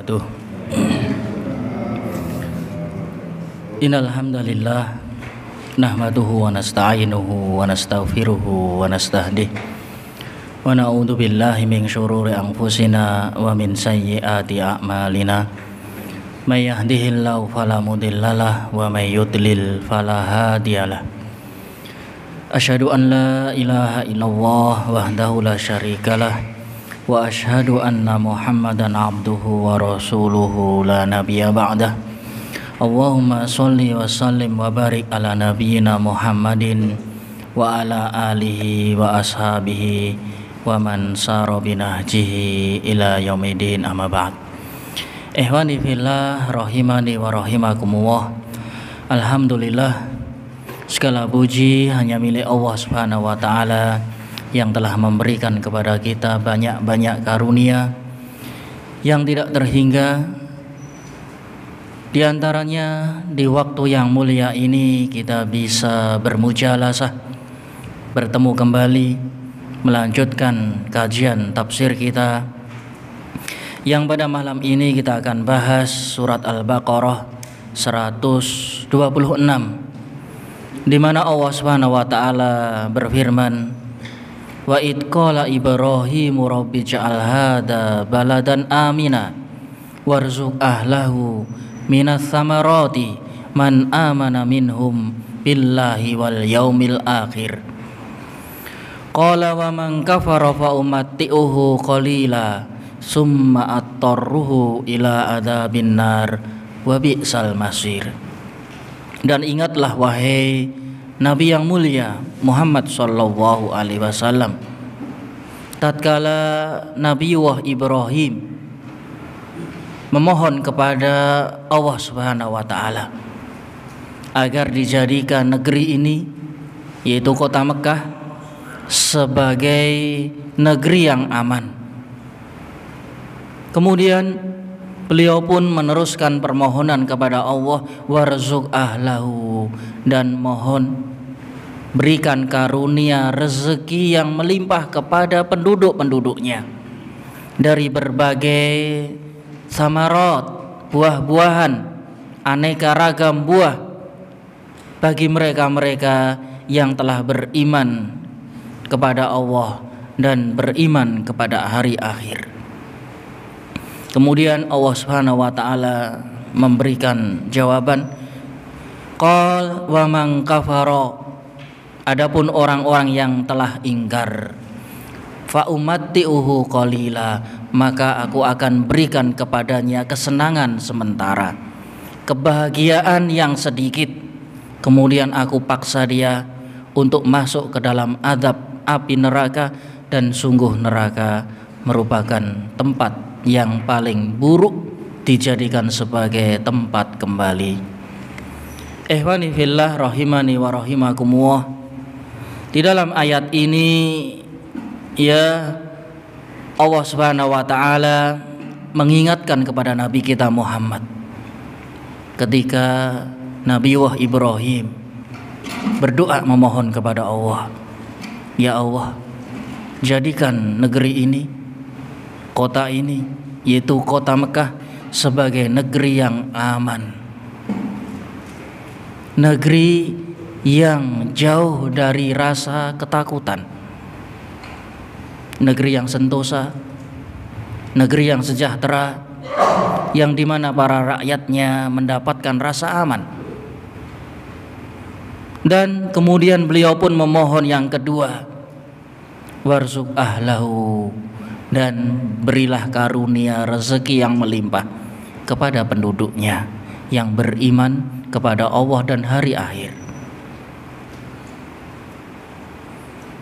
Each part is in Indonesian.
Aduh. Innal hamdalillah nahmaduhu wa nasta'inuhu wa nastaghfiruhu wa nastahdih wa na'udzu billahi min syururi anfusina wa min sayyiati a'malina may yahdihillahu fala mudhillalah wa may yudlil fala hadiyalah. Asyhadu an la ilaha illallah wahdahu la syarikalah wa asyhadu anna Muhammadan abduhu wa rasuluhu la nabiyya ba'dah. Allahumma sholli wa sallim wa barik ala nabiyyina Muhammadin wa ala alihi wa ashabihi wa man sara binahjihi ila yaumidin, amma ba'd. Ikhwani fillah rahimani wa rahimakumullah. Alhamdulillah, segala puji hanya milik Allah Subhanahu wa taala yang telah memberikan kepada kita banyak-banyak karunia yang tidak terhingga. Di antaranya di waktu yang mulia ini kita bisa bermujalasah, bertemu kembali, melanjutkan kajian tafsir kita, yang pada malam ini kita akan bahas surat Al-Baqarah 126, di mana Allah Subhanahu wa taala berfirman, wa id qala Ibrahimu rabbi ja'al hadza baladan amina warzuq ahlahu minas samarati man amana minhum billahi wal yaumil akhir. Qala wa man kafara fa umatti'uhu qalila summa attarruhu ila adzabin nar wa bi'sal masir. Dan ingatlah wahai Nabi yang mulia Muhammad sallallahu alaihi wasallam, tatkala Nabiullah Ibrahim memohon kepada Allah Subhanahu wa taala agar dijadikan negeri ini, yaitu kota Mekah, sebagai negeri yang aman. Kemudian beliau pun meneruskan permohonan kepada Allah, warzuq ahlahu, dan mohon berikan karunia rezeki yang melimpah kepada penduduk-penduduknya dari berbagai samarat, buah-buahan, aneka ragam buah bagi mereka-mereka yang telah beriman kepada Allah dan beriman kepada hari akhir. Kemudian Allah Subhanahu wa taala memberikan jawaban, qal wa man kafara, adapun orang-orang yang telah ingkar, fa umatti'uhu qalila, maka aku akan berikan kepadanya kesenangan sementara, kebahagiaan yang sedikit, kemudian aku paksa dia untuk masuk ke dalam azab api neraka, dan sungguh neraka merupakan tempat yang paling buruk dijadikan sebagai tempat kembali. Ikhwani fillah rahimani wa rahimakumullah. Di dalam ayat ini ya Allah Subhanahu wa taala mengingatkan kepada Nabi kita Muhammad ketika Nabiullah Ibrahim berdoa memohon kepada Allah, ya Allah, jadikan negeri ini, kota ini, yaitu kota Mekah, sebagai negeri yang aman, negeri yang jauh dari rasa ketakutan, negeri yang sentosa, negeri yang sejahtera, yang dimana para rakyatnya mendapatkan rasa aman. Dan kemudian beliau pun memohon yang kedua, warzuq ahlahu, dan berilah karunia rezeki yang melimpah kepada penduduknya yang beriman kepada Allah dan hari akhir.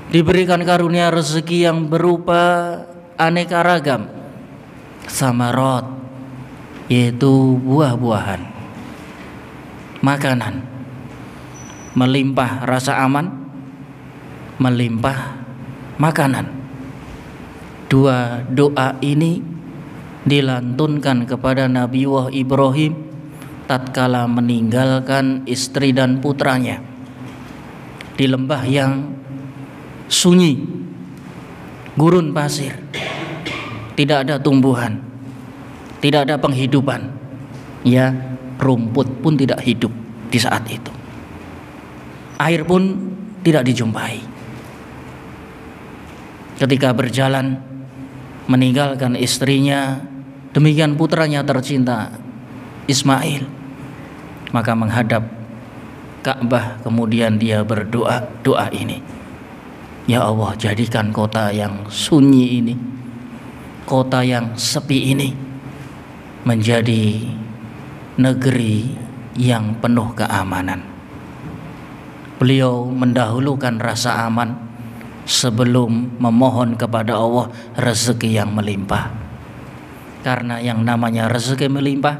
Diberikan karunia rezeki yang berupa aneka ragam samarat, yaitu buah-buahan, makanan, melimpah rasa aman, melimpah makanan. Dua doa ini dilantunkan kepada Nabiullah Ibrahim tatkala meninggalkan istri dan putranya di lembah yang sunyi, gurun pasir, tidak ada tumbuhan, tidak ada penghidupan. Ya, rumput pun tidak hidup di saat itu. Air pun tidak dijumpai. Ketika berjalan meninggalkan istrinya, demikian putranya tercinta Ismail, maka menghadap Ka'bah, kemudian dia berdoa doa ini. Ya Allah, jadikan kota yang sunyi ini, kota yang sepi ini menjadi negeri yang penuh keamanan. Beliau mendahulukan rasa aman sebelum memohon kepada Allah rezeki yang melimpah. Karena yang namanya rezeki melimpah,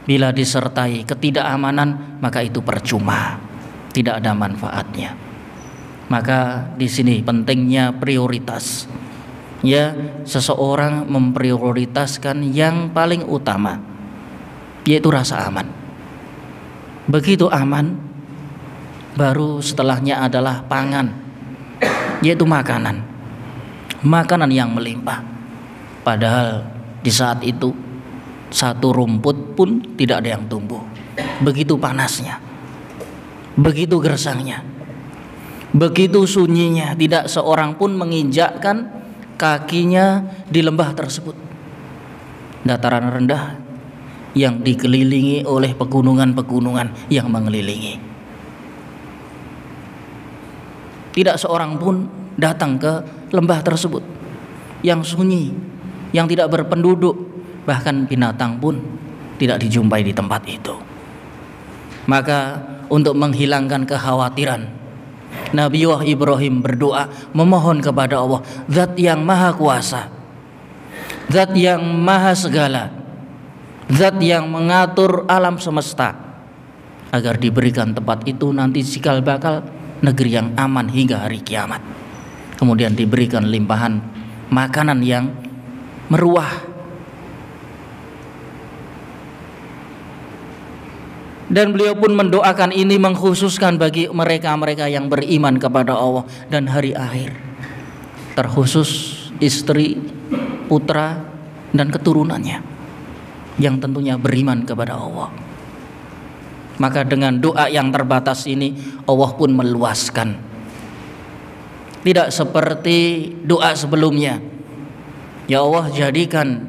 bila disertai ketidakamanan, maka itu percuma, tidak ada manfaatnya. Maka di sini pentingnya prioritas. Ya, seseorang memprioritaskan yang paling utama, yaitu rasa aman. Begitu aman, baru setelahnya adalah pangan, yaitu makanan. Makanan yang melimpah. Padahal di saat itu satu rumput pun tidak ada yang tumbuh. Begitu panasnya, begitu gersangnya, begitu sunyinya, tidak seorang pun menginjakkan kakinya di lembah tersebut. Dataran rendah yang dikelilingi oleh pegunungan-pegunungan yang mengelilingi. Tidak seorang pun datang ke lembah tersebut yang sunyi, yang tidak berpenduduk, bahkan binatang pun tidak dijumpai di tempat itu. Maka untuk menghilangkan kekhawatiran, Nabiullah Ibrahim berdoa memohon kepada Allah, Zat yang maha kuasa, Zat yang maha segala, Zat yang mengatur alam semesta, agar diberikan tempat itu nanti cikal bakal negeri yang aman hingga hari kiamat. Kemudian diberikan limpahan makanan yang meruah. Dan beliau pun mendoakan ini mengkhususkan bagi mereka-mereka yang beriman kepada Allah dan hari akhir, terkhusus istri, putra, dan keturunannya yang tentunya beriman kepada Allah. Maka dengan doa yang terbatas ini Allah pun meluaskan. Tidak seperti doa sebelumnya, ya Allah, jadikan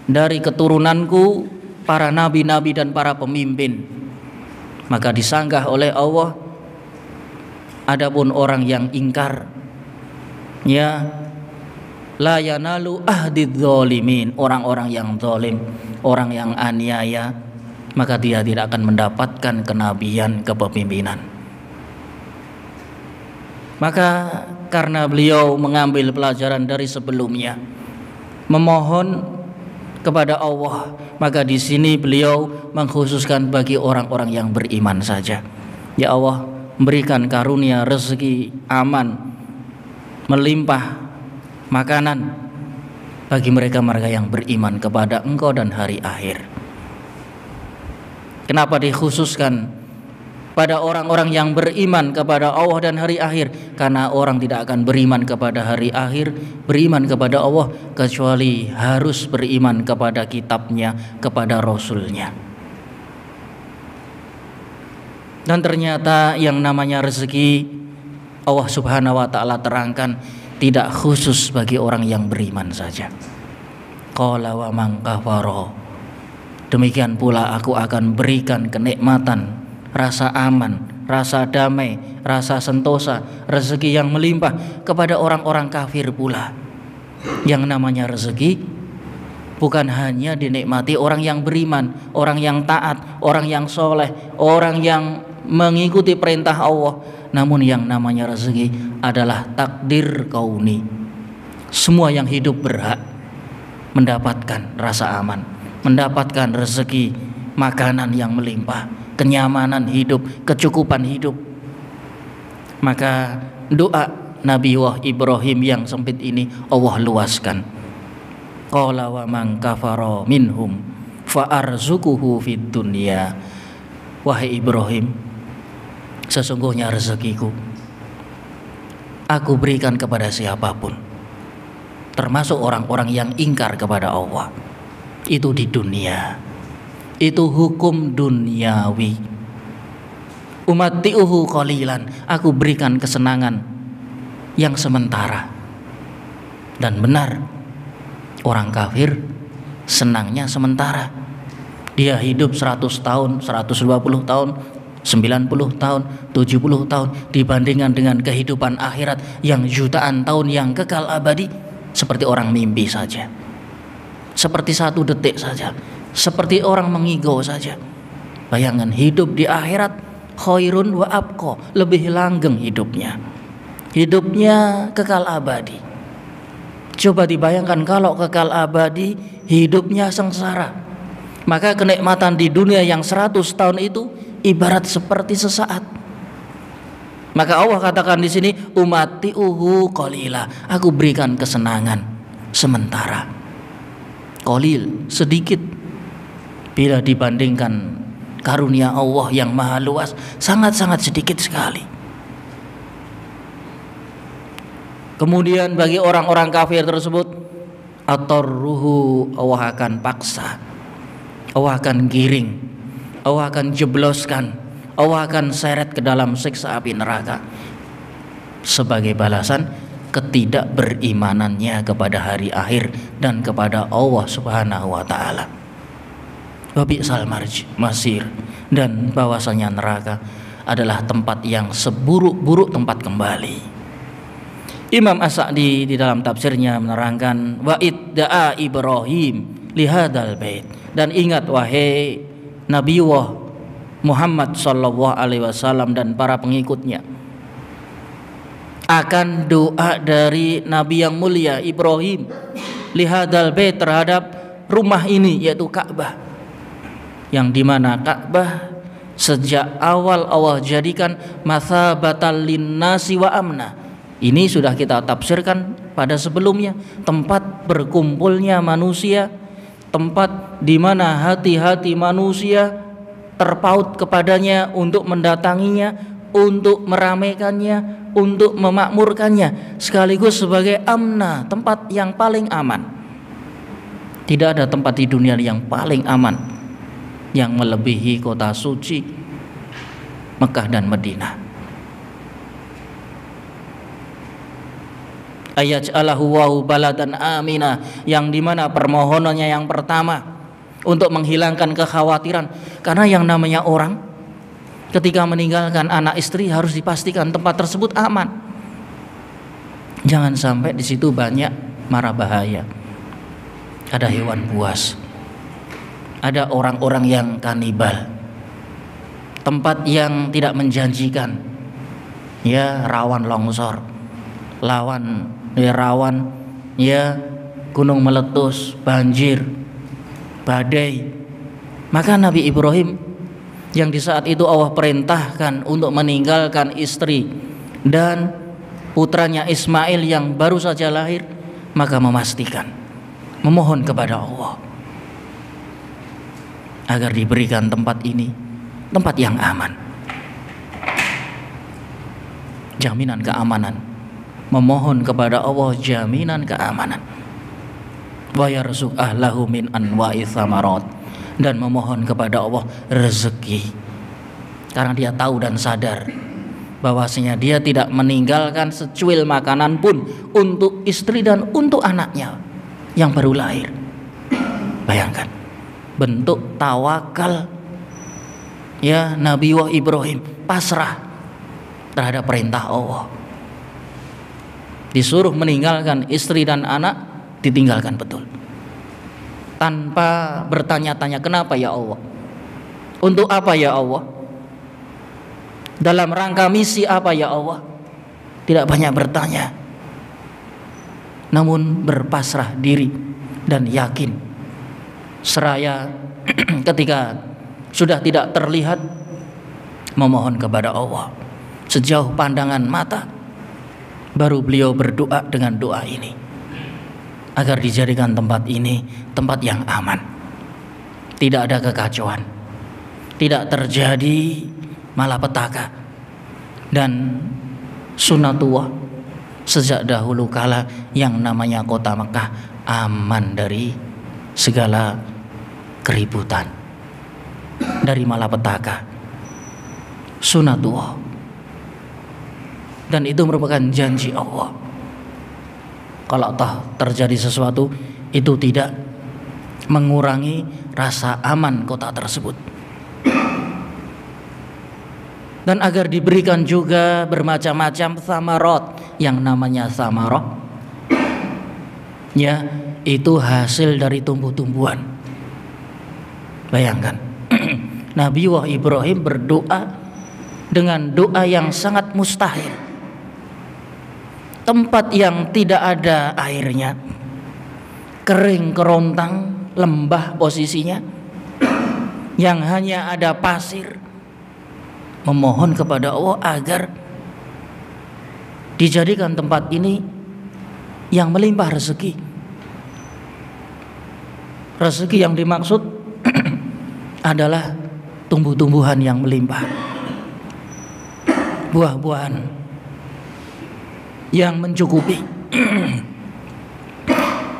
dari keturunanku para nabi-nabi dan para pemimpin. Maka disanggah oleh Allah, adapun orang yang ingkar, ya, la yanalu ahdidz zalimin, orang-orang yang zalim, orang yang aniaya, maka dia tidak akan mendapatkan kenabian, kepemimpinan. Maka karena beliau mengambil pelajaran dari sebelumnya, memohon kepada Allah, maka di sini beliau mengkhususkan bagi orang-orang yang beriman saja. Ya Allah, berikan karunia rezeki aman, melimpah makanan bagi mereka-mereka yang beriman kepada Engkau dan hari akhir. Kenapa dikhususkan pada orang-orang yang beriman kepada Allah dan hari akhir? Karena orang tidak akan beriman kepada hari akhir, beriman kepada Allah, kecuali harus beriman kepada kitabnya, kepada Rasulnya. Dan ternyata yang namanya rezeki, Allah subhanahu wa ta'ala terangkan, tidak khusus bagi orang yang beriman saja. Qala wa man kafara, demikian pula aku akan berikan kenikmatan, rasa aman, rasa damai, rasa sentosa, rezeki yang melimpah kepada orang-orang kafir pula. Yang namanya rezeki bukan hanya dinikmati orang yang beriman, orang yang taat, orang yang soleh, orang yang mengikuti perintah Allah, namun yang namanya rezeki adalah takdir kauni. Semua yang hidup berhak mendapatkan rasa aman, mendapatkan rezeki, makanan yang melimpah, kenyamanan hidup, kecukupan hidup. Maka doa Nabiullah Ibrahim yang sempit ini Allah luaskan. Qala wa man kafara minhum fa arzuquhu fid dunya. Wahai Ibrahim, sesungguhnya rezekiku aku berikan kepada siapapun, termasuk orang-orang yang ingkar kepada Allah. Itu di dunia. Itu hukum duniawi. Umati'uhu qalilan, aku berikan kesenangan yang sementara. Dan benar, orang kafir senangnya sementara. Dia hidup 100 tahun, 120 tahun, 90 tahun, 70 tahun, dibandingkan dengan kehidupan akhirat yang jutaan tahun yang kekal abadi, seperti orang mimpi saja, seperti 1 detik saja, seperti orang mengigau saja. Bayangkan hidup di akhirat, khairun wa abqa, lebih langgeng hidupnya kekal abadi. Coba dibayangkan kalau kekal abadi, hidupnya sengsara, maka kenikmatan di dunia yang 100 tahun itu ibarat seperti sesaat. Maka Allah katakan di sini, umati'uhu qalila, aku berikan kesenangan sementara. Qalil, sedikit, bila dibandingkan karunia Allah yang maha luas, sangat-sangat sedikit sekali. Kemudian bagi orang-orang kafir tersebut, atarruhu, Allah akan paksa, Allah akan giring, Allah akan jebloskan, Allah akan seret ke dalam siksa api neraka sebagai balasan ketidakberimanannya kepada hari akhir dan kepada Allah Subhanahu wa taala. Wa bi'sal masir, dan bahwasanya neraka adalah tempat yang seburuk-buruk tempat kembali. Imam As-Sa'di di dalam tafsirnya menerangkan, wa idda'a Ibrahim lihadal bait, dan ingat wahai Nabiullah Muhammad sallallahu alaihi wasallam dan para pengikutnya, akan doa dari Nabi yang mulia Ibrahim lihadal bait, terhadap rumah ini, yaitu Ka'bah, yang dimana Ka'bah sejak awal Allah jadikan mathabatal linnasi wa amna. Ini sudah kita tafsirkan pada sebelumnya, tempat berkumpulnya manusia, tempat di mana hati-hati manusia terpaut kepadanya untuk mendatanginya, untuk meramaikannya, untuk memakmurkannya, sekaligus sebagai amna, tempat yang paling aman. Tidak ada tempat di dunia yang paling aman yang melebihi kota suci Mekah dan Madinah. Ayaj'alahu wahu baladan amina, yang dimana permohonannya yang pertama untuk menghilangkan kekhawatiran, karena yang namanya orang ketika meninggalkan anak istri harus dipastikan tempat tersebut aman. Jangan sampai di situ banyak mara bahaya, ada hewan buas, ada orang-orang yang kanibal, tempat yang tidak menjanjikan, ya rawan longsor, rawan ya gunung meletus, banjir, badai. Maka Nabi Ibrahim yang di saat itu Allah perintahkan untuk meninggalkan istri dan putranya Ismail yang baru saja lahir, maka memastikan, memohon kepada Allah agar diberikan tempat ini, tempat yang aman, jaminan keamanan, memohon kepada Allah jaminan keamanan. Wa yarzuq ahlahu min anwa'i tsamarat, dan memohon kepada Allah rezeki, karena dia tahu dan sadar bahwasanya dia tidak meninggalkan secuil makanan pun untuk istri dan untuk anaknya yang baru lahir. Bayangkan bentuk tawakal ya Nabiullah Ibrahim, pasrah terhadap perintah Allah. Disuruh meninggalkan istri dan anak, ditinggalkan betul, tanpa bertanya-tanya kenapa ya Allah, untuk apa ya Allah, dalam rangka misi apa ya Allah. Tidak banyak bertanya, namun berpasrah diri dan yakin, seraya ketika sudah tidak terlihat, memohon kepada Allah sejauh pandangan mata. Baru beliau berdoa dengan doa ini, agar dijadikan tempat ini tempat yang aman, tidak ada kekacauan, tidak terjadi malapetaka, dan sunatullah sejak dahulu kala yang namanya kota Mekah aman dari segala keributan, dari malapetaka. Sunatullah. Dan itu merupakan janji Allah. Kalau toh terjadi sesuatu, itu tidak mengurangi rasa aman kota tersebut. Dan agar diberikan juga bermacam-macam samarot. Yang namanya samarot, ya, itu hasil dari tumbuh-tumbuhan. Bayangkan, Nabiullah Ibrahim berdoa dengan doa yang sangat mustahil. Tempat yang tidak ada airnya, kering kerontang, lembah posisinya, yang hanya ada pasir. Memohon kepada Allah agar dijadikan tempat ini yang melimpah rezeki. Rezeki yang dimaksud adalah tumbuh-tumbuhan yang melimpah, buah-buahan yang mencukupi.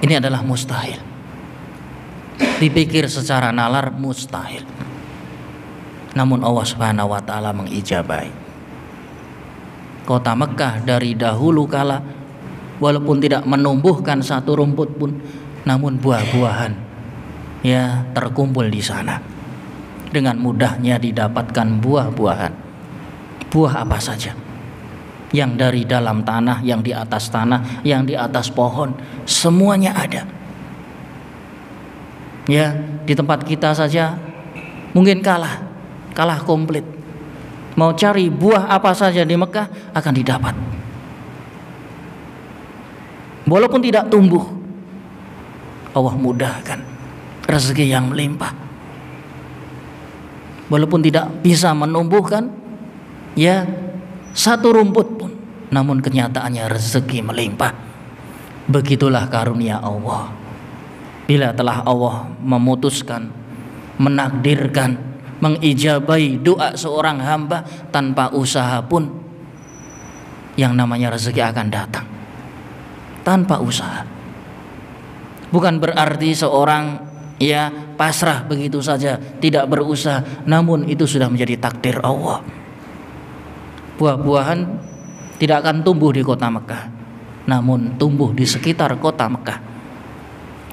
Ini adalah mustahil. Dipikir secara nalar mustahil. Namun Allah Subhanahu wa taala mengijabahi. Kota Mekah dari dahulu kala walaupun tidak menumbuhkan satu rumput pun, namun buah-buahan ya terkumpul di sana. Dengan mudahnya didapatkan buah-buahan. Buah apa saja, yang dari dalam tanah, yang di atas tanah, yang di atas pohon, semuanya ada. Ya, di tempat kita saja mungkin kalah komplit. Mau cari buah apa saja di Mekah akan didapat. Walaupun tidak tumbuh, Allah mudahkan rezeki yang melimpah. Walaupun tidak bisa menumbuhkan ya satu rumput pun, namun kenyataannya rezeki melimpah. Begitulah karunia Allah. Bila telah Allah memutuskan, menakdirkan, mengijabahi doa seorang hamba, tanpa usaha pun yang namanya rezeki akan datang. Tanpa usaha. Bukan berarti seorang ya pasrah begitu saja, tidak berusaha, namun itu sudah menjadi takdir Allah. Buah-buahan tidak akan tumbuh di kota Mekah, namun tumbuh di sekitar kota Mekah,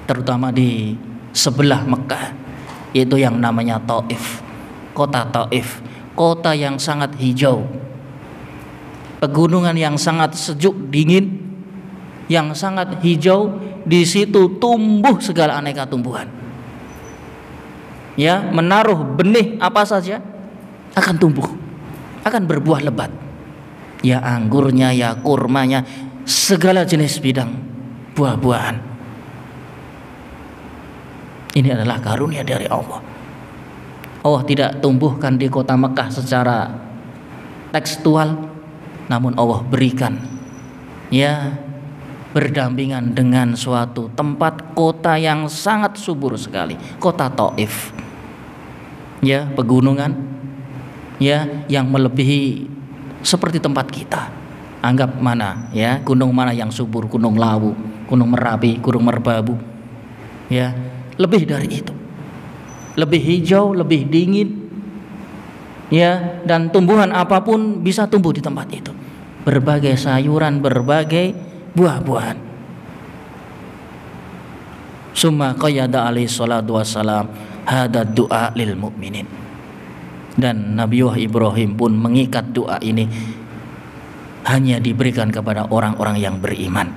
terutama di sebelah Mekah, yaitu yang namanya Taif. Kota Taif, kota yang sangat hijau, pegunungan yang sangat sejuk dingin, yang sangat hijau. Di situ tumbuh segala aneka tumbuhan. Ya, menaruh benih apa saja akan tumbuh, akan berbuah lebat. Ya anggurnya, ya kurmanya, segala jenis bidang buah-buahan. Ini adalah karunia dari Allah. Allah tidak tumbuhkan di kota Mekah secara tekstual, namun Allah berikan ya berdampingan dengan suatu tempat kota yang sangat subur sekali, kota Taif. Ya, pegunungan ya yang melebihi seperti tempat kita. Anggap mana ya, gunung mana yang subur? Gunung Lawu, Gunung Merapi, Gunung Merbabu. Ya, lebih dari itu. Lebih hijau, lebih dingin, ya, dan tumbuhan apapun bisa tumbuh di tempat itu. Berbagai sayuran, berbagai buah-buahan. Summa qayyada alaihi salatu wassalam hada du'a lil mu'minin. Dan Nabiullah Ibrahim pun mengikat doa ini hanya diberikan kepada orang-orang yang beriman.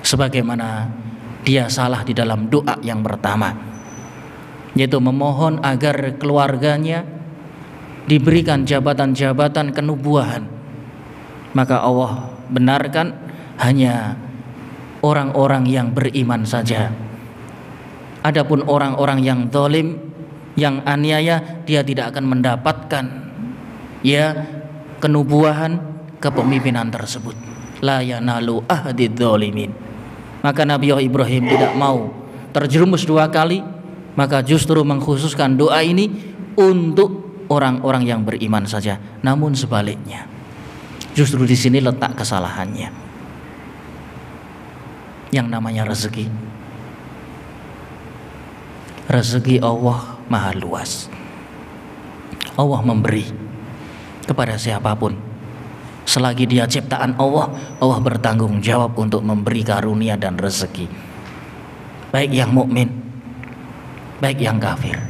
Sebagaimana dia salah di dalam doa yang pertama, yaitu memohon agar keluarganya diberikan jabatan-jabatan kenubuahan. Maka Allah benarkan hanya orang-orang yang beriman saja. Adapun orang-orang yang zalim, yang aniaya, dia tidak akan mendapatkan ya kenubuahan, kepemimpinan tersebut. La yanalu ahdid zalimin. Maka Nabiullah Ibrahim tidak mau terjerumus dua kali, maka justru mengkhususkan doa ini untuk orang-orang yang beriman saja. Namun sebaliknya, justru di sini letak kesalahannya. Yang namanya rezeki rezeki Allah maha luas. Allah memberi kepada siapapun. Selagi dia ciptaan Allah, Allah bertanggung jawab untuk memberi karunia dan rezeki. Baik yang mukmin, baik yang kafir,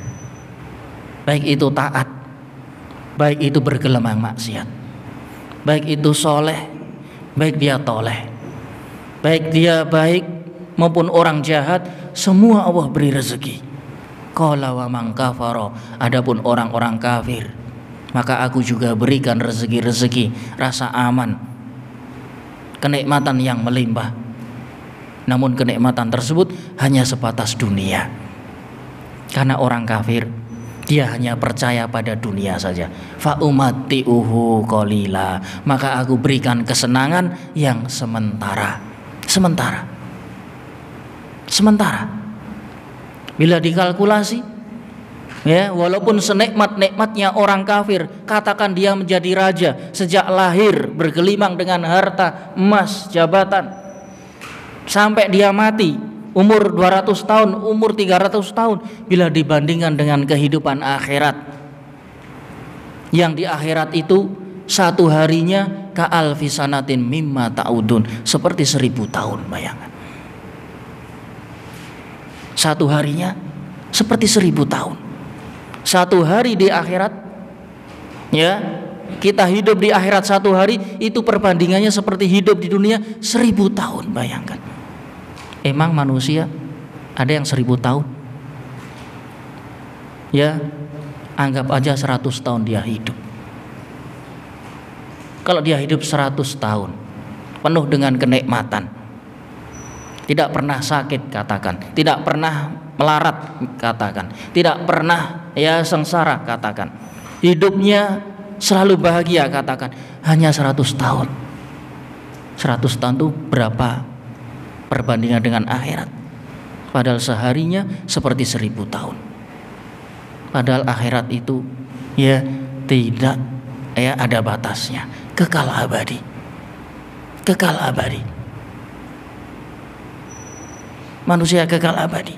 baik itu taat, baik itu bergelimang maksiat, baik itu soleh, baik dia toleh, baik dia baik maupun orang jahat, semua Allah beri rezeki. Qala wa man kafara, adapun orang-orang kafir, maka aku juga berikan rezeki-rezeki, rasa aman, kenikmatan yang melimpah. Namun kenikmatan tersebut hanya sebatas dunia. Karena orang kafir, dia hanya percaya pada dunia saja. Fa umatti'uhu qalila, maka aku berikan kesenangan yang sementara. Bila dikalkulasi, ya, walaupun senikmat-nikmatnya orang kafir, katakan dia menjadi raja, sejak lahir bergelimang dengan harta, emas, jabatan, sampai dia mati umur 200 tahun, umur 300 tahun, bila dibandingkan dengan kehidupan akhirat, yang di akhirat itu satu harinya ka'alfi sanatin mimma ta'udun, seperti 1000 tahun, bayangkan. Satu harinya seperti 1000 tahun. Satu hari di akhirat, ya, kita hidup di akhirat satu hari, itu perbandingannya seperti hidup di dunia 1000 tahun, bayangkan. Emang manusia ada yang 1000 tahun? Ya, anggap aja 100 tahun dia hidup. Kalau dia hidup 100 tahun penuh dengan kenikmatan, tidak pernah sakit, katakan, tidak pernah melarat, katakan, tidak pernah ya sengsara, katakan, hidupnya selalu bahagia, katakan, hanya 100 tahun. 100 tahun itu berapa perbandingan dengan akhirat? Padahal seharinya seperti 1000 tahun. Padahal akhirat itu ya tidak ya ada batasnya, kekal abadi. Kekal abadi. Manusia kekal abadi.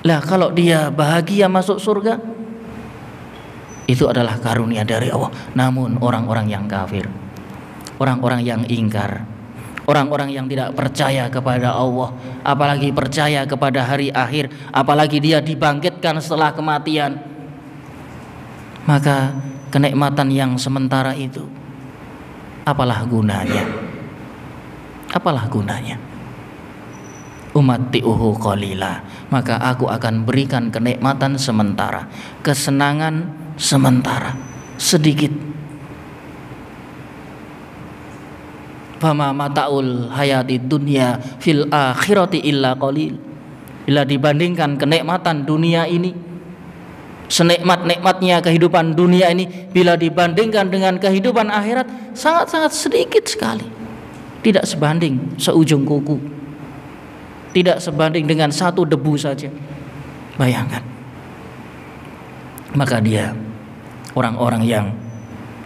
Lah kalau dia bahagia masuk surga, itu adalah karunia dari Allah. Namun orang-orang yang kafir, orang-orang yang ingkar, orang-orang yang tidak percaya kepada Allah, apalagi percaya kepada hari akhir, apalagi dia dibangkitkan setelah kematian, maka kenikmatan yang sementara itu apalah gunanya? Apalah gunanya? Umatti'uhu qalila, maka aku akan berikan kenikmatan sementara, kesenangan sementara, sedikit. Fama mata'ul hayati dunya fil akhirati illa qalil. Bila dibandingkan kenikmatan dunia ini, senikmat-nikmatnya kehidupan dunia ini, bila dibandingkan dengan kehidupan akhirat, sangat-sangat sedikit sekali. Tidak sebanding seujung kuku, tidak sebanding dengan satu debu saja. Bayangkan. Maka dia, orang-orang yang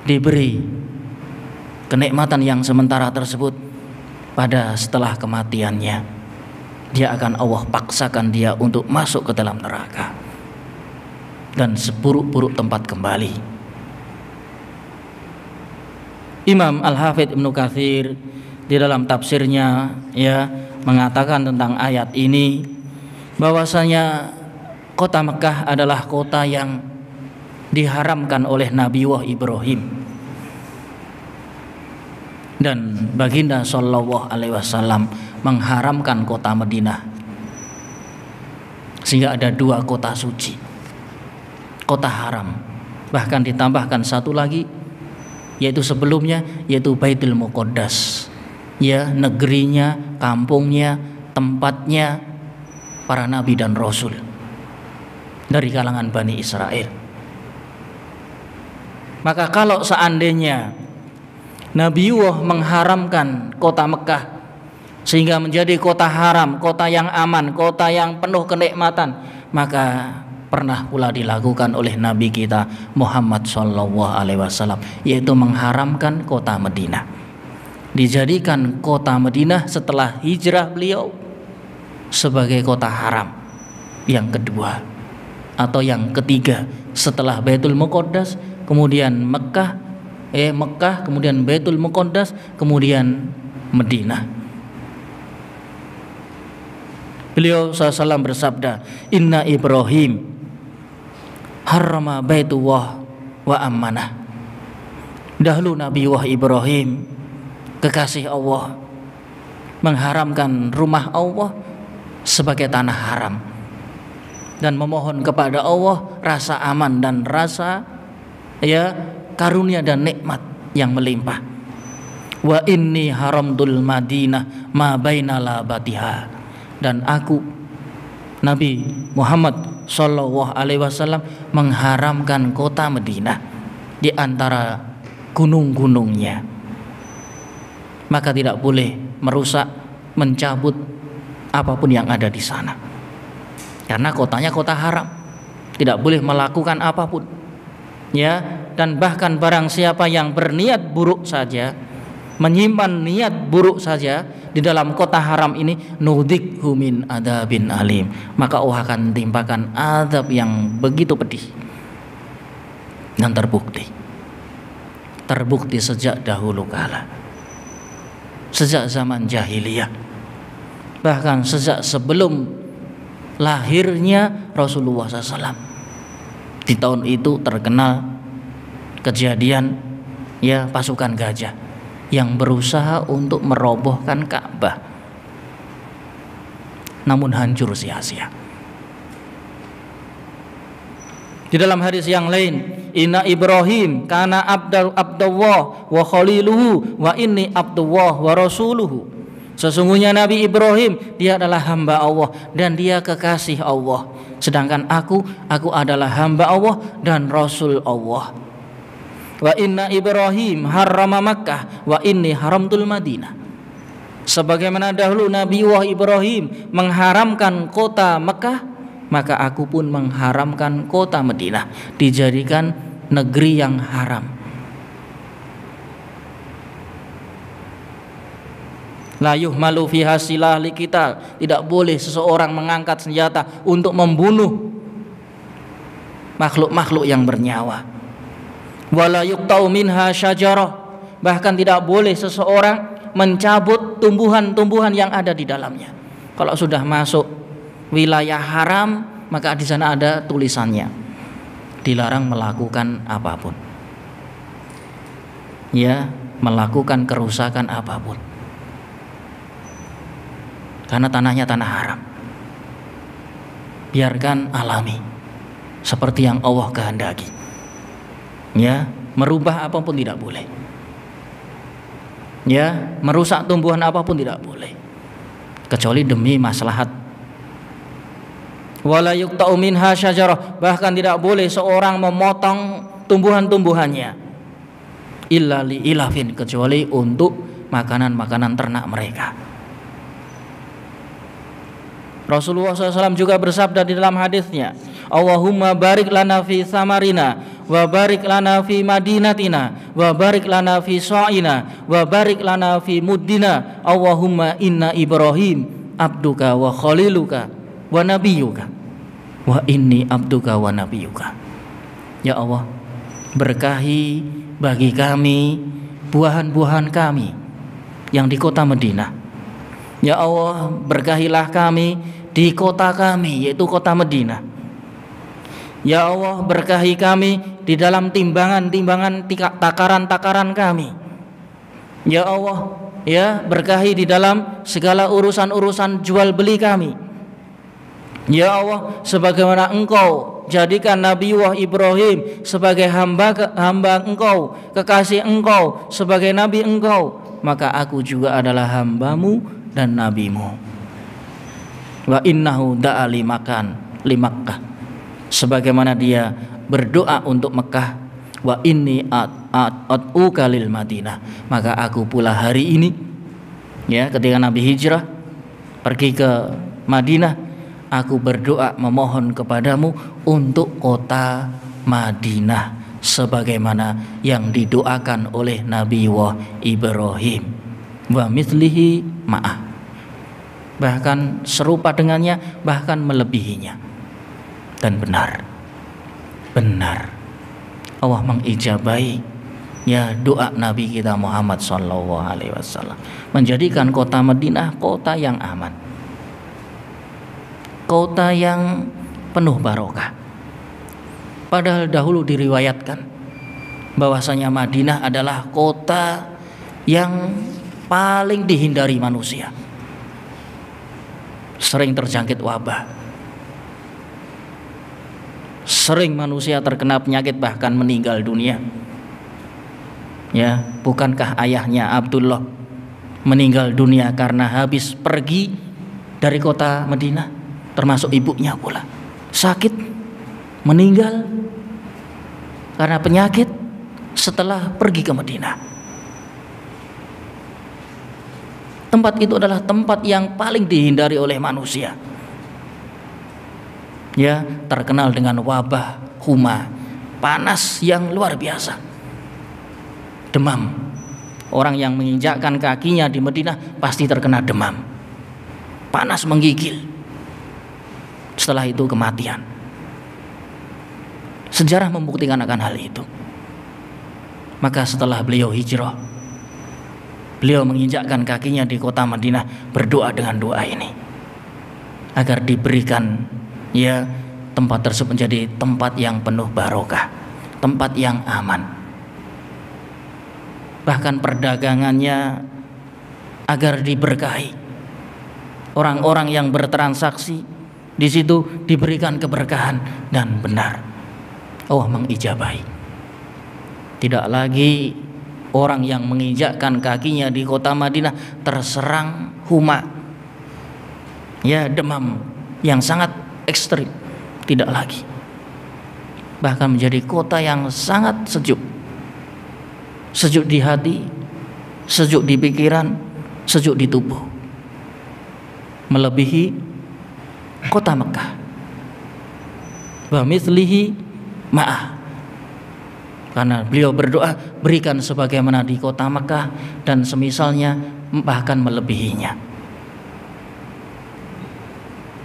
diberi kenikmatan yang sementara tersebut, pada setelah kematiannya, dia akan Allah paksakan dia untuk masuk ke dalam neraka dan seburuk-buruk tempat kembali. Imam Al-Hafidz Ibnu Katsir di dalam tafsirnya ya mengatakan tentang ayat ini bahwasanya kota Mekah adalah kota yang diharamkan oleh Nabiullah Ibrahim, dan baginda Shallallahu Alaihi Wasallam mengharamkan kota Madinah, sehingga ada 2 kota suci, kota haram. Bahkan ditambahkan satu lagi, yaitu sebelumnya, yaitu Baitul Muqaddas, ya, negerinya, kampungnya, tempatnya para nabi dan rasul dari kalangan Bani Israel. Maka kalau seandainya Nabiullah mengharamkan kota Mekah sehingga menjadi kota haram, kota yang aman, kota yang penuh kenikmatan, maka pernah pula dilakukan oleh Nabi kita Muhammad SAW, yaitu mengharamkan kota Madinah. Dijadikan kota Madinah setelah hijrah beliau sebagai kota haram, yang kedua atau yang ketiga setelah Baitul Muqaddas, kemudian Mekah, kemudian Baitul Muqaddas, kemudian Madinah. Beliau SAW bersabda, Inna Ibrahim harrama baitullah wa amanah. Dahulu Nabi Ibrahim, kekasih Allah, mengharamkan rumah Allah sebagai tanah haram dan memohon kepada Allah rasa aman dan rasa karunia dan nikmat yang melimpah. Wa inni haramtul Madinah ma baina labatiha. Dan aku Nabi Muhammad sallallahu alaihi wasallam mengharamkan kota Madinah di antara gunung-gunungnya. Maka tidak boleh merusak, mencabut apapun yang ada di sana. Karena kotanya kota haram. Tidak boleh melakukan apapun. Dan bahkan barang siapa yang berniat buruk saja, menyimpan niat buruk saja di dalam kota haram ini, nudhikhu min adzabin alim, maka Allah akan timpakan azab yang begitu pedih. Dan terbukti sejak dahulu kala, sejak zaman jahiliyah, bahkan sejak sebelum lahirnya Rasulullah SAW. Di tahun itu terkenal kejadian pasukan gajah yang berusaha untuk merobohkan Ka'bah, namun hancur sia-sia. Di dalam hadis yang lain, Inna Ibrahim kana abdullah wa khaliluhu wa inni abdullah wa rasuluhu. Sesungguhnya Nabi Ibrahim, dia adalah hamba Allah dan dia kekasih Allah. Sedangkan aku adalah hamba Allah dan Rasul Allah. Wa inna Ibrahim harrama Makkah wa inni haramtul Madinah. Sebagaimana dahulu Nabi Ibrahim mengharamkan kota Mekah, maka aku pun mengharamkan kota Madinah, dijadikan negeri yang haram. La yuhmalu fiha silah liqital. Tidak boleh seseorang mengangkat senjata untuk membunuh makhluk-makhluk yang bernyawa. Wala yuqta'u minha syajarah. Bahkan tidak boleh seseorang mencabut tumbuhan-tumbuhan yang ada di dalamnya. Kalau sudah masuk wilayah haram, maka di sana ada tulisannya, dilarang melakukan apapun, melakukan kerusakan apapun, karena tanahnya tanah haram. Biarkan alami seperti yang Allah kehendaki. Merubah apapun tidak boleh. Merusak tumbuhan apapun tidak boleh, kecuali demi maslahat. Wala yuqta'u minha syajarah. Bahkan tidak boleh seorang memotong tumbuhan-tumbuhannya illa li ilafin, kecuali untuk makanan-makanan ternak mereka. Rasulullah SAW juga bersabda di dalam hadisnya, Allahumma barik lana fi samarina, wa barik lana fi madinatina, wa barik lana fi sa'ina, wa barik lana fi muddina. Allahumma inna Ibrahim abduka wa khaliluka wa nabiyuka, wa inni abduka wa nabiyuka. Ya Allah, berkahi bagi kami buahan-buahan kami yang di kota Madinah. Ya Allah, berkahilah kami di kota kami, yaitu kota Madinah. Ya Allah, berkahi kami di dalam timbangan-timbangan, takaran-takaran kami. Ya Allah, berkahi di dalam segala urusan-urusan jual beli kami. Ya Allah, sebagaimana Engkau jadikan Nabi Ibrahim sebagai hamba Engkau, kekasih Engkau, sebagai Nabi Engkau, maka aku juga adalah hambamu dan nabimu. Wa innahu da'a li Makkah, sebagaimana dia berdoa untuk Mekah. Wa inni at'uka lil Madinah, maka aku pula hari ini, ketika Nabi hijrah pergi ke Madinah, aku berdoa memohon kepadamu untuk kota Madinah, sebagaimana yang didoakan oleh Nabi Ibrahim. Wa mithlihi ma'ah, bahkan serupa dengannya, bahkan melebihinya. dan benar. Benar. Allah mengijabahi ya doa Nabi kita Muhammad sallallahu alaihi wasallam, menjadikan kota Madinah kota yang aman, kota yang penuh barokah. Padahal dahulu diriwayatkan bahwasanya Madinah adalah kota yang paling dihindari manusia, sering terjangkit wabah, sering manusia terkena penyakit bahkan meninggal dunia. Ya, bukankah ayahnya Abdullah meninggal dunia karena habis pergi dari kota Madinah, termasuk ibunya pula sakit, meninggal karena penyakit setelah pergi ke Madinah. Tempat itu adalah tempat yang paling dihindari oleh manusia. Ya, terkenal dengan wabah huma, panas yang luar biasa, demam. Orang yang menginjakkan kakinya di Madinah pasti terkena demam, panas menggigil. Setelah itu kematian. Sejarah membuktikan akan hal itu. Maka setelah beliau hijrah, beliau menginjakkan kakinya di kota Madinah, berdoa dengan doa ini agar diberikan ya tempat tersebut menjadi tempat yang penuh barokah, tempat yang aman. Bahkan perdagangannya agar diberkahi, orang-orang yang bertransaksi di situ diberikan keberkahan dan benar. Allah mengijabahi. Tidak lagi orang yang menginjakkan kakinya di kota Madinah terserang huma, ya demam yang sangat ekstrim, tidak lagi. Bahkan menjadi kota yang sangat sejuk, sejuk di hati, sejuk di pikiran, sejuk di tubuh, melebihi kota Mekah. Wa mithlihi ma'ah, karena beliau berdoa berikan sebagaimana di kota Mekah dan semisalnya, bahkan melebihinya.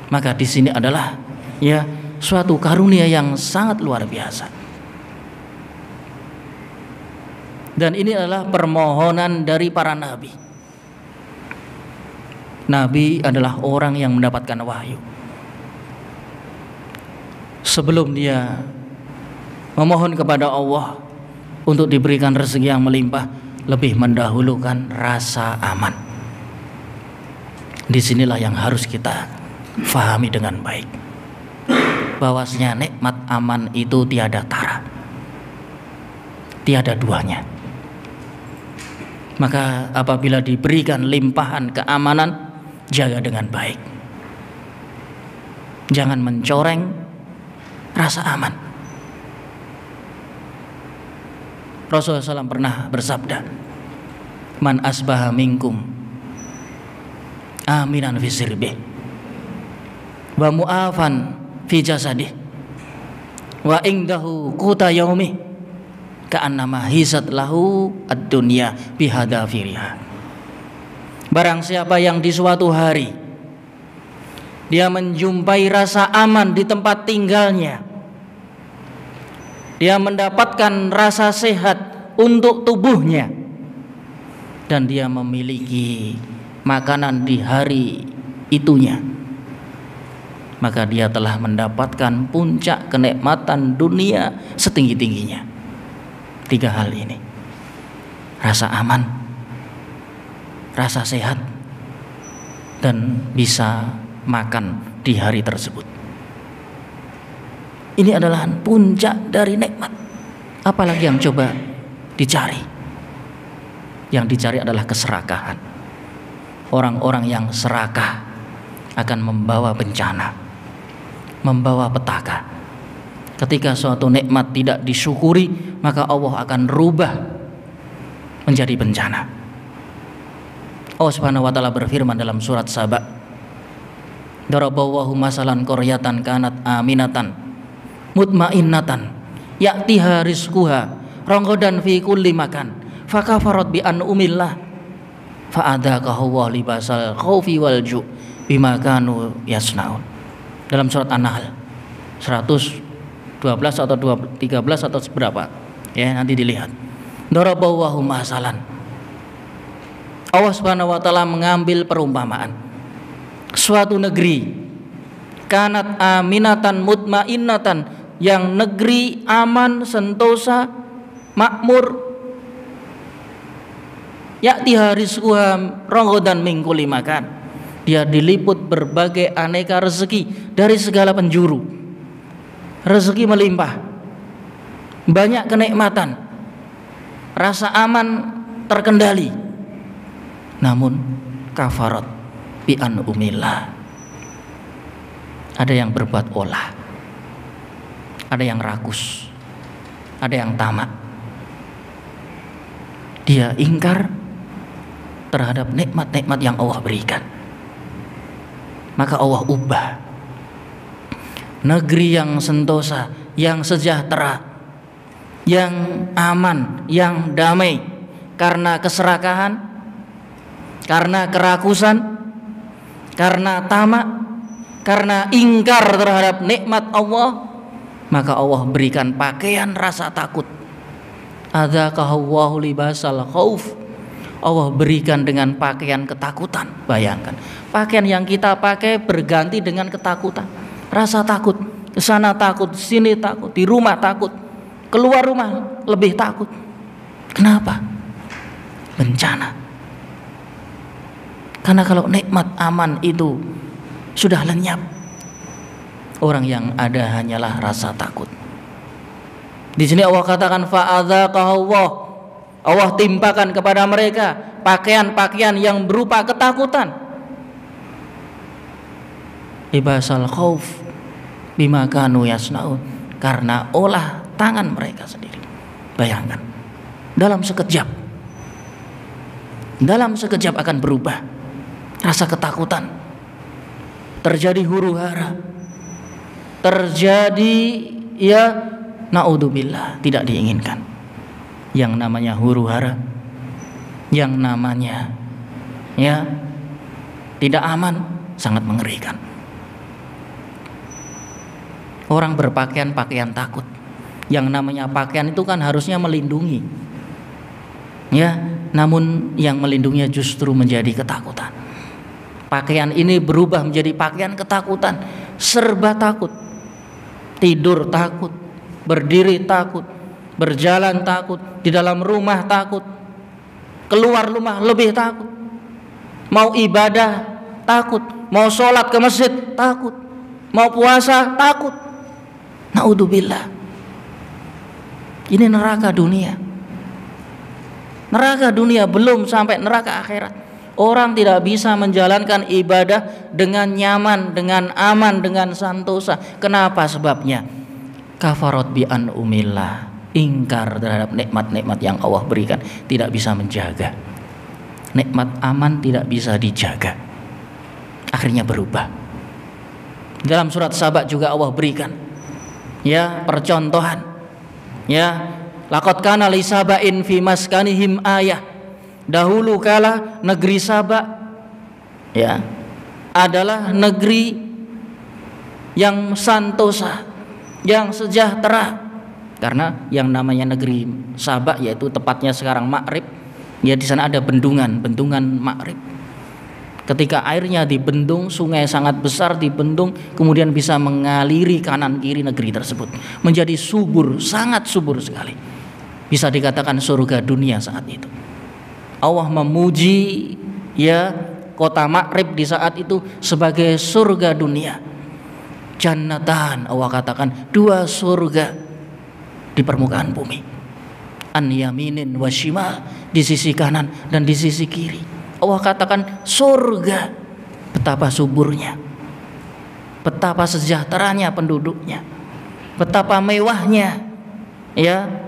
Maka di sini adalah ya suatu karunia yang sangat luar biasa. Dan ini adalah permohonan dari para nabi. Nabi adalah orang yang mendapatkan wahyu. Sebelum dia memohon kepada Allah untuk diberikan rezeki yang melimpah, lebih mendahulukan rasa aman. Disinilah yang harus kita fahami dengan baik, bahwasanya nikmat aman itu tiada tara, tiada duanya. Maka apabila diberikan limpahan keamanan, jaga dengan baik, jangan mencoreng rasa aman. Rasulullah SAW pernah bersabda, man asbaha minkum aminan fi sirbih wa mu'afan fi jasadih wa indahu quta yaumih ka'annama hisat lahu ad-dunya bihadafiriha. Barang siapa yang di suatu hari dia menjumpai rasa aman di tempat tinggalnya, dia mendapatkan rasa sehat untuk tubuhnya, dan dia memiliki makanan di hari itunya, maka dia telah mendapatkan puncak kenikmatan dunia setinggi-tingginya. 3 hal ini: rasa aman, rasa sehat, dan bisa makan di hari tersebut. Ini adalah puncak dari nikmat. Apalagi yang coba dicari? Yang dicari adalah keserakahan. Orang-orang yang serakah akan membawa bencana, membawa petaka. Ketika suatu nikmat tidak disyukuri, maka Allah akan rubah menjadi bencana. Allah Subhanahu wa taala berfirman dalam surat Saba, daraballahu masalan qaryatan kanat aminatan mutmainnatan ya'tiha rizquha ranghadan fi kulli makan fakafarat bi an'umillah fa'adzaqahu wa libasal khaufi wal ju' bima kanu yasnaun. Dalam surat An-Nahl 112 atau 13 atau seberapa, ya nanti dilihat. Daraballahu masalan. Allah Subhanahu wa taala mengambil perumpamaan suatu negeri kanat aminatan mutmainnatan, yang negeri aman, sentosa, makmur, ya'tiha rizquha ragadan min kulli makan. Dia diliput berbagai aneka rezeki dari segala penjuru. Rezeki melimpah, banyak kenikmatan, rasa aman terkendali. Namun kafarat bi an'umillah. Ada yang berbuat olah, ada yang rakus, ada yang tamak. Dia ingkar terhadap nikmat-nikmat yang Allah berikan. Maka Allah ubah negeri yang sentosa, yang sejahtera, yang aman, yang damai, karena keserakahan, karena kerakusan, karena tamak, karena ingkar terhadap nikmat Allah, maka Allah berikan pakaian rasa takut. Adzaqahallahu libasal khauf. Allah berikan dengan pakaian ketakutan. Bayangkan, pakaian yang kita pakai berganti dengan ketakutan, rasa takut. Ke sana takut, sini takut, di rumah takut, keluar rumah lebih takut. Kenapa? Bencana. Karena kalau nikmat aman itu sudah lenyap, orang yang ada hanyalah rasa takut. Di sini Allah katakan fa'adzaqahallah. Allah timpakan kepada mereka pakaian-pakaian yang berupa ketakutan. Libasal khauf bima kanu yasnaun, karena olah tangan mereka sendiri. Bayangkan, dalam sekejap akan berubah rasa ketakutan, terjadi huru-hara, terjadi naudzubillah, tidak diinginkan. Yang namanya huru-hara, yang namanya tidak aman, sangat mengerikan. Orang berpakaian pakaian takut. Yang namanya pakaian itu kan harusnya melindungi, namun yang melindunginya justru menjadi ketakutan. Pakaian ini berubah menjadi pakaian ketakutan, serba takut. Tidur takut, berdiri takut, berjalan takut, di dalam rumah takut, keluar rumah lebih takut, mau ibadah takut, mau sholat ke masjid takut, mau puasa takut. Naudzubillah. Ini neraka dunia. Neraka dunia, belum sampai neraka akhirat. Orang tidak bisa menjalankan ibadah dengan nyaman, dengan aman, dengan santosa. Kenapa sebabnya? Kafarat bi an'umillah, ingkar terhadap nikmat-nikmat yang Allah berikan, tidak bisa menjaga. Nikmat aman tidak bisa dijaga, akhirnya berubah. Dalam surat Saba juga Allah berikan percontohan. Laqad kana li sabain fi maskanihim ayah. Dahulu kala negeri Saba adalah negeri yang santosa, yang sejahtera. Karena yang namanya negeri Saba, yaitu tepatnya sekarang Ma'rib, di sana ada bendungan Ma'rib. Ketika airnya dibendung, sungai sangat besar dibendung, kemudian bisa mengaliri kanan kiri negeri tersebut, menjadi subur, sangat subur sekali. Bisa dikatakan surga dunia saat itu. Allah memuji kota Ma'rib di saat itu sebagai surga dunia. Jannatan, Allah katakan dua surga di permukaan bumi. An yaminin wa shimal, di sisi kanan dan di sisi kiri. Allah katakan surga, betapa suburnya, betapa sejahteranya penduduknya, betapa mewahnya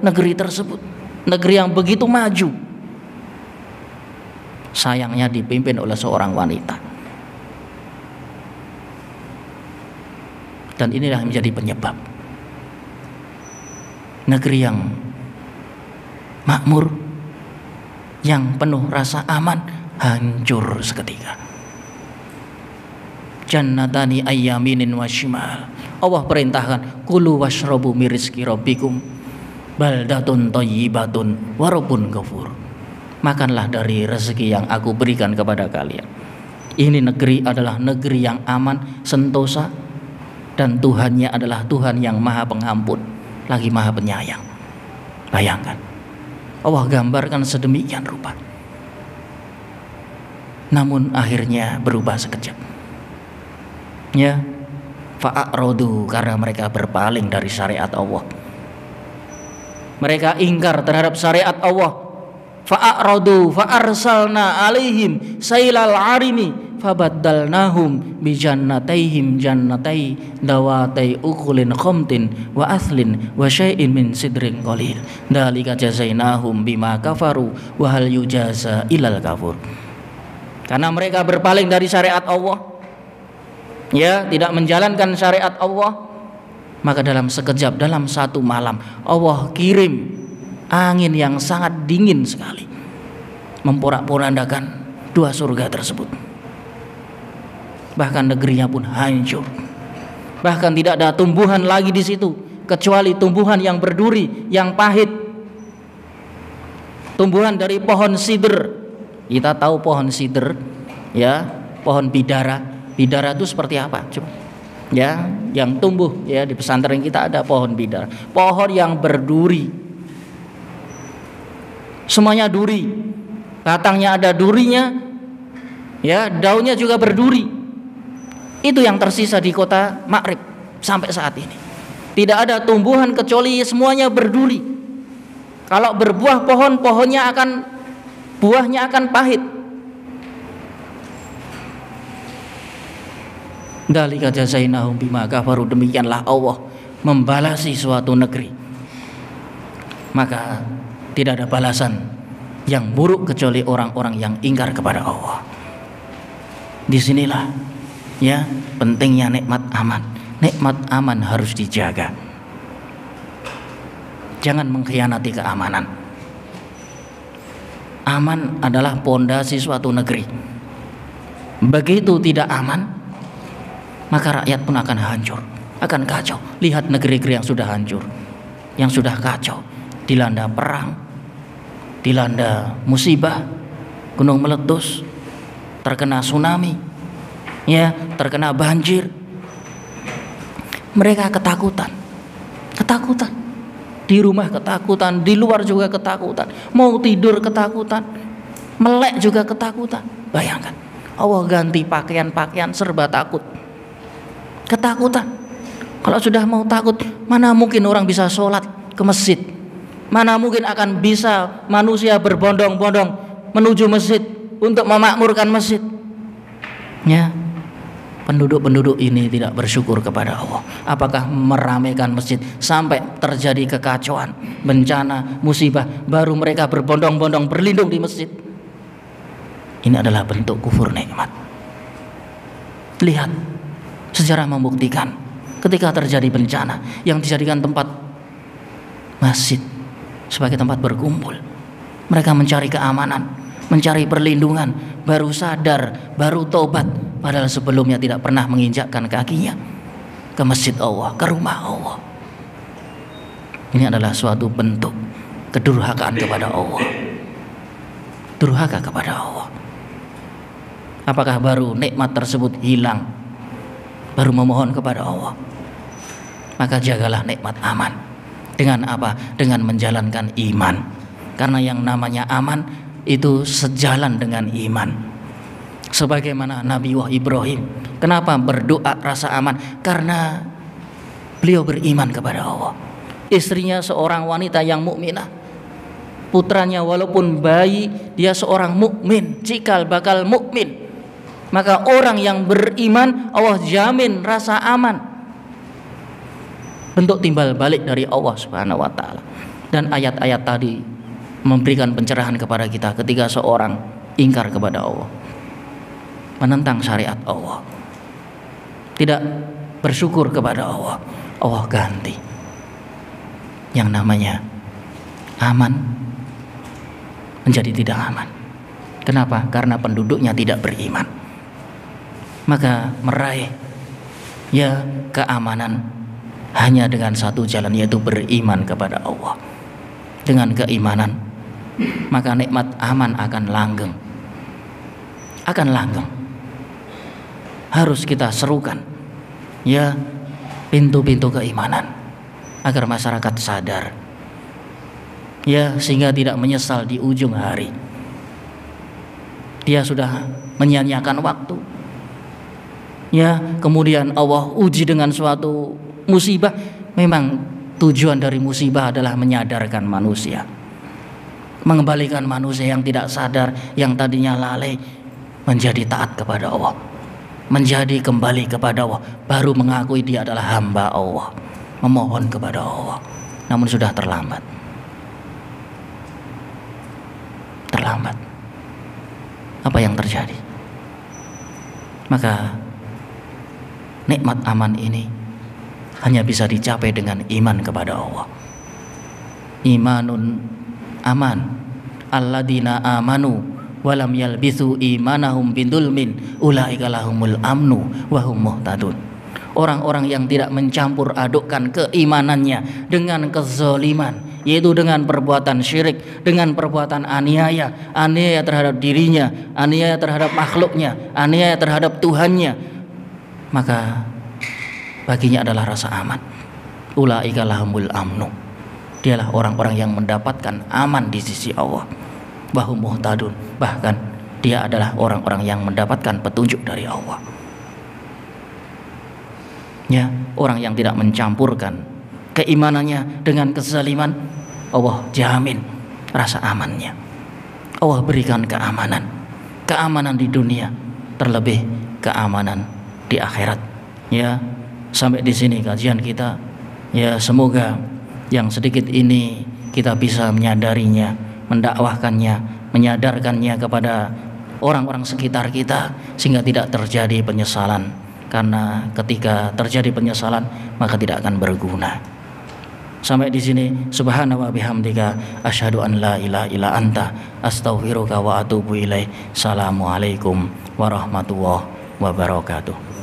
negeri tersebut, negeri yang begitu maju. Sayangnya dipimpin oleh seorang wanita. Dan inilah yang menjadi penyebab negeri yang makmur, yang penuh rasa aman, hancur seketika. jannatani ayyaminin wa shimal. Allah perintahkan kulu washrabu min rizqi rabbikum baldatun thayyibatun wa rabbun ghafur. Makanlah dari rezeki yang aku berikan kepada kalian. Ini negeri adalah negeri yang aman, sentosa, dan Tuhannya adalah Tuhan yang maha pengampun, lagi maha penyayang. Bayangkan, Allah gambarkan sedemikian rupa. Namun akhirnya berubah sekejap. Ya, fa'arodu, karena mereka berpaling dari syariat Allah. Mereka ingkar terhadap syariat Allah. Fa'arodu fa'arsalna alaihim sailal arimi fabaddalnahum bijannataihim jannatai dawatai ukulin khamtin wa aslin wa syai'in min sidrin qalil dzalika jazainahum bima kafaru wa hal yujaza ilal kafur. Karena mereka berpaling dari syariat Allah, ya, tidak menjalankan syariat Allah, maka dalam sekejap, dalam satu malam, Allah kirim angin yang sangat dingin sekali, memporak-porandakan dua surga tersebut. Bahkan negerinya pun hancur. Bahkan tidak ada tumbuhan lagi di situ kecuali tumbuhan yang berduri, yang pahit. Tumbuhan dari pohon sidr. Kita tahu pohon sidr, ya, pohon bidara. Bidara itu seperti apa? Coba. Ya, yang tumbuh ya di pesantren kita ada pohon bidara. Pohon yang berduri. Semuanya duri. Batangnya ada durinya. Ya, daunnya juga berduri. Itu yang tersisa di kota Ma'rib sampai saat ini. Tidak ada tumbuhan kecuali semuanya berduri. Kalau berbuah pohon, buahnya akan pahit. Dzalika jazainahum bima kafaru, demikianlah Allah membalasi suatu negeri. Maka tidak ada balasan yang buruk kecuali orang-orang yang ingkar kepada Allah. Disinilah ya pentingnya nikmat aman. Nikmat aman harus dijaga. Jangan mengkhianati keamanan. Aman adalah pondasi suatu negeri. Begitu tidak aman, maka rakyat pun akan hancur, akan kacau. Lihat negeri-negeri yang sudah hancur, yang sudah kacau, dilanda perang, dilanda musibah, gunung meletus, terkena tsunami, ya, terkena banjir. Mereka ketakutan. Di rumah ketakutan, di luar juga ketakutan. Mau tidur ketakutan, melek juga ketakutan. Bayangkan, Allah ganti pakaian-pakaian serba takut. Ketakutan. Kalau sudah mau takut, mana mungkin orang bisa sholat ke masjid? Mana mungkin akan bisa manusia berbondong-bondong menuju masjid untuk memakmurkan masjid? Ya, penduduk-penduduk ini tidak bersyukur kepada Allah. Apakah meramaikan masjid sampai terjadi kekacauan, bencana, musibah, baru mereka berbondong-bondong berlindung di masjid? Ini adalah bentuk kufur nikmat. Lihat, sejarah membuktikan ketika terjadi bencana yang dijadikan tempat masjid sebagai tempat berkumpul, mereka mencari keamanan, mencari perlindungan, baru sadar, baru tobat, padahal sebelumnya tidak pernah menginjakkan kakinya ke masjid Allah, ke rumah Allah. Ini adalah suatu bentuk kedurhakaan kepada Allah. Durhaka kepada Allah. Apakah baru nikmat tersebut hilang, baru memohon kepada Allah? Maka jagalah nikmat aman. Dengan apa? Dengan menjalankan iman. Karena yang namanya aman itu sejalan dengan iman. Sebagaimana Nabi Ibrahim, kenapa berdoa rasa aman? Karena beliau beriman kepada Allah. Istrinya seorang wanita yang mukminah. Putranya walaupun bayi, dia seorang mukmin, cikal bakal mukmin. Maka orang yang beriman, Allah jamin rasa aman. Bentuk timbal balik dari Allah Subhanahu wa taala. Dan ayat-ayat tadi memberikan pencerahan kepada kita ketika seorang ingkar kepada Allah, menentang syariat Allah, tidak bersyukur kepada Allah, Allah ganti yang namanya aman menjadi tidak aman. Kenapa? Karena penduduknya tidak beriman. maka meraih ya keamanan hanya dengan satu jalan, yaitu beriman kepada Allah. Dengan keimanan maka nikmat aman akan langgeng, harus kita serukan ya pintu-pintu keimanan agar masyarakat sadar ya, sehingga tidak menyesal di ujung hari. Dia sudah menyia-nyiakan waktu ya, kemudian Allah uji dengan suatu musibah. Memang tujuan dari musibah adalah menyadarkan manusia, mengembalikan manusia yang tidak sadar, yang tadinya lalai, menjadi taat kepada Allah, menjadi kembali kepada Allah, baru mengakui dia adalah hamba Allah, memohon kepada Allah. Namun sudah terlambat. Apa yang terjadi? Maka nikmat aman ini hanya bisa dicapai dengan iman kepada Allah. Imanun aman alladzina amanu walam yalbisu imanahum bidzulmin ulaika lahumul amnu wa hum muhtadun. Orang-orang yang tidak mencampur adukkan keimanannya dengan kezaliman, yaitu dengan perbuatan syirik, dengan perbuatan aniaya terhadap dirinya, aniaya terhadap makhluknya, aniaya terhadap Tuhannya, maka baginya adalah rasa aman. Ulaika lahumul amnu, dialah orang-orang yang mendapatkan aman di sisi Allah. Wahum muhtadun, bahkan dia adalah orang-orang yang mendapatkan petunjuk dari Allah. Ya, orang yang tidak mencampurkan keimanannya dengan kezaliman, Allah jamin rasa amannya. Allah berikan keamanan di dunia, terlebih keamanan di akhirat. Ya, sampai di sini kajian kita. Ya, semoga yang sedikit ini kita bisa menyadarinya, mendakwahkannya, menyadarkannya kepada orang-orang sekitar kita, sehingga tidak terjadi penyesalan. Karena ketika terjadi penyesalan maka tidak akan berguna. Sampai di sini, subhanahu wa bihamdika asyhadu an la ilaha illa anta astaghfiruka wa atubu ilaik. Assalamualaikum warahmatullahi wabarakatuh.